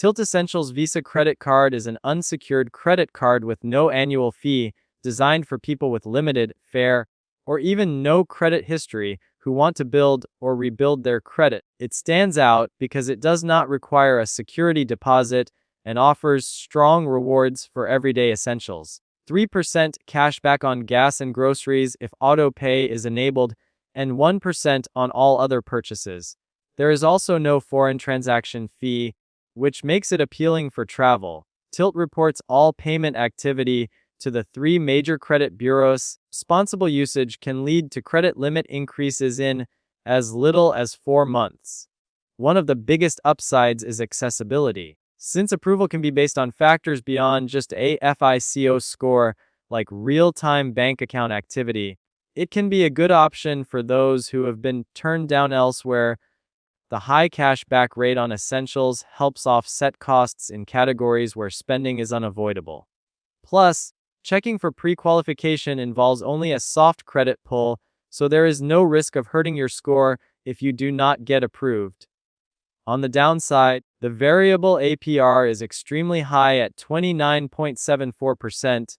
Tilt Essentials Visa Credit Card is an unsecured credit card with no annual fee, designed for people with limited, fair, or even no credit history who want to build or rebuild their credit. It stands out because it does not require a security deposit and offers strong rewards for everyday essentials. 3% cashback on gas and groceries if AutoPay is enabled, and 1% on all other purchases. There is also no foreign transaction fee, which makes it appealing for travel. Tilt reports all payment activity to the 3 major credit bureaus. Responsible usage can lead to credit limit increases in as little as 4 months. One of the biggest upsides is accessibility. Since approval can be based on factors beyond just a FICO score, like real-time bank account activity, it can be a good option for those who have been turned down elsewhere. The high cashback rate on essentials helps offset costs in categories where spending is unavoidable. Plus, checking for pre-qualification involves only a soft credit pull, so there is no risk of hurting your score if you do not get approved. On the downside, the variable APR is extremely high at 29.74%,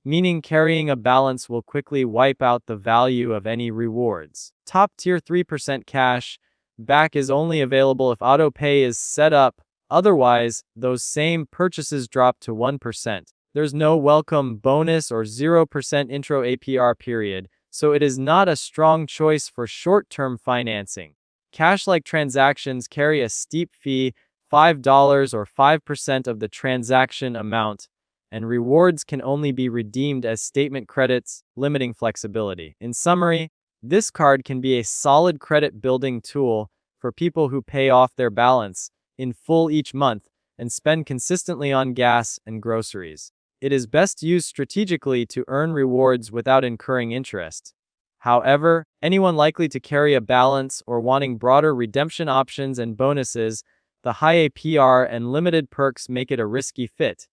meaning carrying a balance will quickly wipe out the value of any rewards. Top-tier 3% cash back is only available if AutoPay is set up. Otherwise, those same purchases drop to 1%. There's no welcome bonus or 0% intro APR period, so it is not a strong choice for short-term financing. Cash-like transactions carry a steep fee, $5 or 5% of the transaction amount, and rewards can only be redeemed as statement credits, limiting flexibility. In summary, this card can be a solid credit-building tool for people who pay off their balance in full each month and spend consistently on gas and groceries. It is best used strategically to earn rewards without incurring interest. However, anyone likely to carry a balance or wanting broader redemption options and bonuses, the high APR and limited perks make it a risky fit.